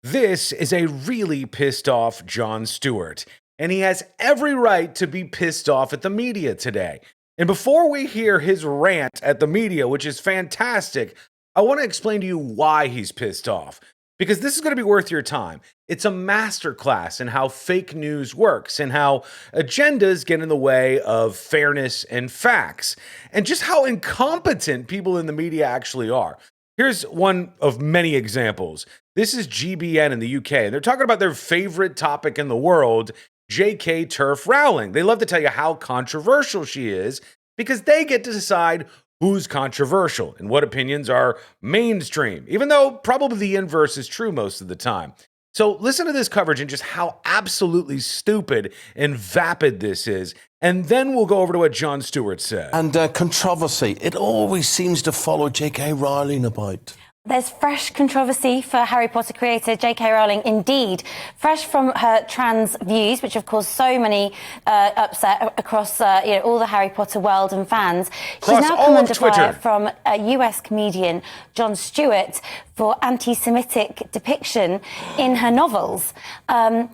This is a really pissed off Jon Stewart, and he has every right to be pissed off at the media today. And before we hear his rant at the media, which is fantastic, I want to explain to you why he's pissed off. Because this is going to be worth your time. It's a masterclass in how fake news works and how agendas get in the way of fairness and facts, and just how incompetent people in the media actually are. Here's one of many examples. This is GBN in the UK, and they're talking about their favorite topic in the world, JK Rowling. They love to tell you how controversial she is because they get to decide who's controversial and what opinions are mainstream, even though probably the inverse is true most of the time. So listen to this coverage and just how absolutely stupid and vapid this is, and then we'll go over to what Jon Stewart said. And controversy, it always seems to follow JK Rowling about. There's fresh controversy for Harry Potter creator JK Rowling, indeed. Fresh from her trans views, which have caused so many upset across all the Harry Potter world and fans. She's now come under fire from US comedian Jon Stewart for anti-Semitic depiction in her novels. In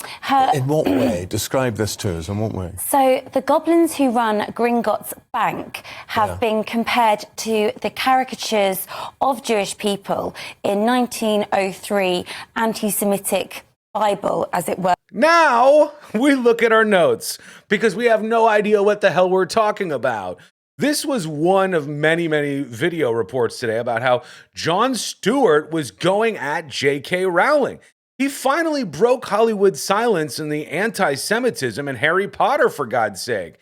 what way? Describe this to us, in what way? So the goblins who run Gringotts Bank have been compared to the caricatures of Jewish people in 1903 anti-Semitic Bible, as it were. Now we look at our notes because we have no idea what the hell we're talking about. This was one of many, many video reports today about how Jon Stewart was going at JK Rowling. He finally broke Hollywood's silence in the anti-Semitism in Harry Potter, for God's sake.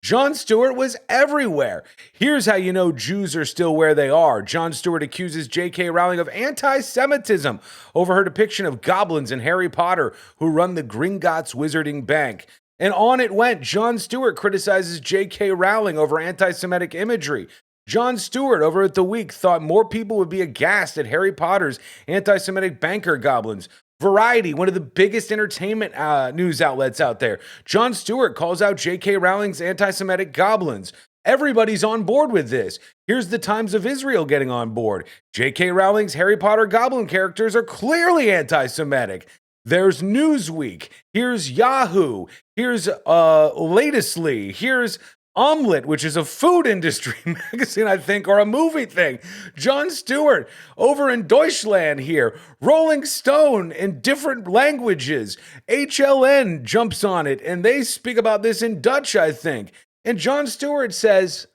Jon Stewart was everywhere. Here's how you know Jews are still where they are. Jon Stewart accuses J.K. Rowling of anti-Semitism over her depiction of goblins in Harry Potter who run the Gringotts Wizarding Bank. And on it went. Jon Stewart criticizes J.K. Rowling over anti-Semitic imagery. Jon Stewart over at The Week thought more people would be aghast at Harry Potter's anti-Semitic banker goblins. Variety, one of the biggest entertainment news outlets out there. Jon Stewart calls out J.K. Rowling's anti-Semitic goblins. Everybody's on board with this. Here's the Times of Israel getting on board. J.K. Rowling's Harry Potter goblin characters are clearly anti-Semitic. There's Newsweek. Here's Yahoo. Here's Latestly. Here's Omelette, which is a food industry magazine, I think, or a movie thing. Jon Stewart over in Deutschland here. Rolling Stone in different languages. HLN jumps on it, and they speak about this in Dutch, I think. And Jon Stewart says,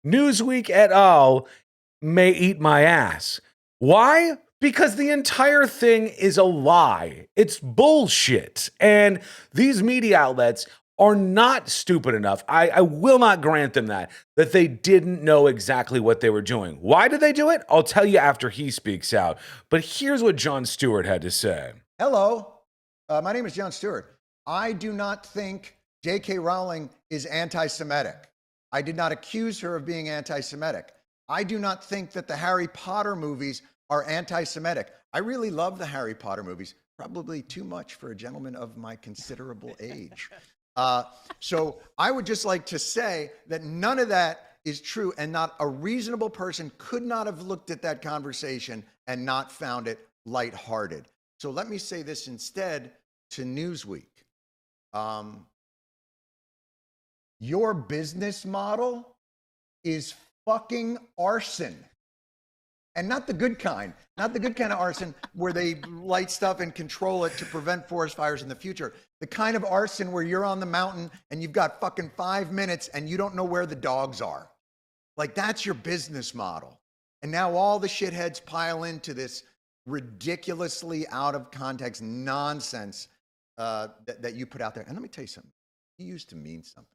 Newsweek et al. May eat my ass. Why? Because the entire thing is a lie. It's bullshit. And these media outlets are not stupid enough, I will not grant them that they didn't know exactly what they were doing. Why did they do it? I'll tell you after he speaks out. But here's what Jon Stewart had to say. Hello, my name is Jon Stewart. I do not think JK Rowling is anti-Semitic. I did not accuse her of being anti-Semitic. I do not think that the Harry Potter movies are anti-Semitic. I really love the Harry Potter movies, probably too much for a gentleman of my considerable age. So I would just like to say that none of that is true, and not a reasonable person could not have looked at that conversation and not found it lighthearted. So let me say this instead to Newsweek. Your business model is fucking arson. And not the good kind, not the good kind of arson where they light stuff and control it to prevent forest fires in the future. The kind of arson where you're on the mountain and you've got fucking 5 minutes and you don't know where the dogs are. Like, that's your business model. And now all the shitheads pile into this ridiculously out of context nonsense that you put out there. And let me tell you something. You used to mean something.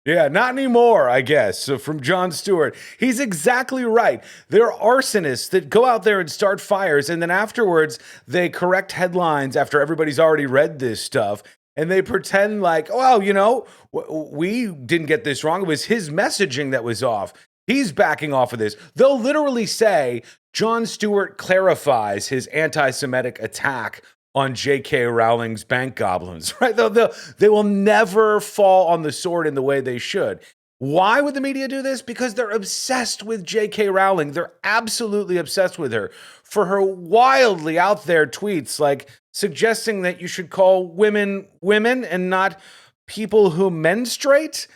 Yeah, not anymore, I guess. So from Jon Stewart, he's exactly right. There are arsonists that go out there and start fires, and then afterwards they correct headlines after everybody's already read this stuff, and they pretend like, well, you know, we didn't get this wrong. It was his messaging that was off. He's backing off of this. They'll literally say Jon Stewart clarifies his anti-Semitic attack on J.K. Rowling's bank goblins, right? They will never fall on the sword in the way they should. Why would the media do this? Because they're obsessed with JK Rowling. They're absolutely obsessed with her for her wildly out there tweets, like suggesting that you should call women women and not people who menstruate.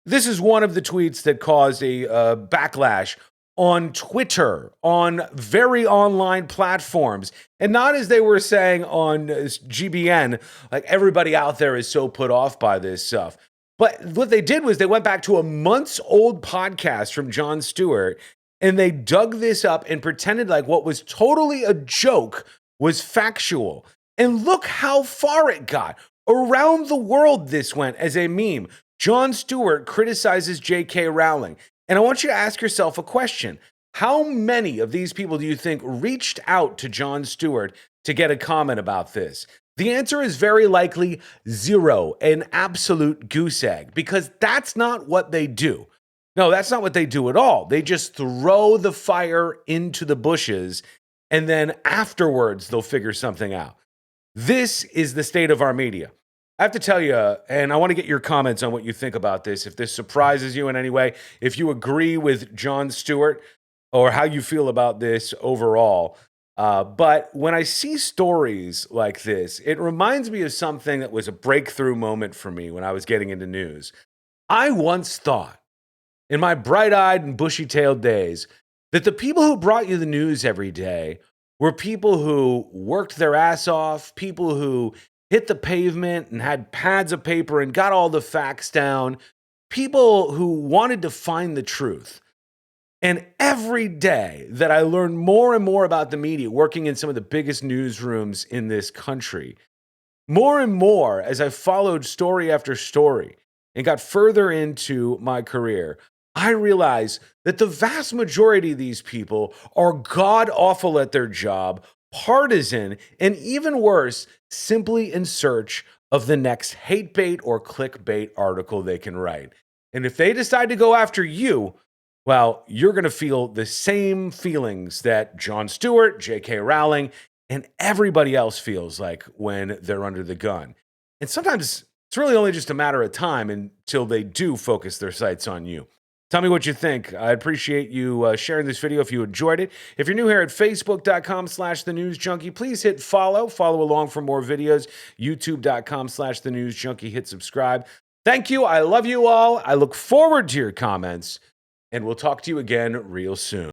This is one of the tweets that caused a backlash on Twitter, on very online platforms. And not as they were saying on GBN, like everybody out there is so put off by this stuff. But what they did was they went back to a months old podcast from Jon Stewart and they dug this up and pretended like what was totally a joke was factual. And look how far it got. Around the world, this went as a meme. Jon Stewart criticizes JK Rowling. And I want you to ask yourself a question. How many of these people do you think reached out to Jon Stewart to get a comment about this? The answer is very likely zero, an absolute goose egg, because that's not what they do. No, that's not what they do at all. They just throw the fire into the bushes, and then afterwards, they'll figure something out. This is the state of our media. I have to tell you, and I want to get your comments on what you think about this, if this surprises you in any way, if you agree with Jon Stewart, or how you feel about this overall. But when I see stories like this, it reminds me of something that was a breakthrough moment for me when I was getting into news. I once thought, in my bright-eyed and bushy-tailed days, that the people who brought you the news every day were people who worked their ass off, people who hit the pavement and had pads of paper and got all the facts down, people who wanted to find the truth. And every day that I learned more and more about the media, working in some of the biggest newsrooms in this country, more and more as I followed story after story and got further into my career, I realized that the vast majority of these people are god awful at their job, partisan, and even worse, simply in search of the next hate bait or clickbait article they can write. And if they decide to go after you, well, you're going to feel the same feelings that Jon Stewart, JK Rowling, and everybody else feels like when they're under the gun. And sometimes it's really only just a matter of time until they do focus their sights on you. Tell me what you think. I appreciate you sharing this video if you enjoyed it. If you're new here at facebook.com/thenewsjunkie, please hit follow. Follow along for more videos. youtube.com/thenewsjunkie. Hit subscribe. Thank you. I love you all. I look forward to your comments. And we'll talk to you again real soon.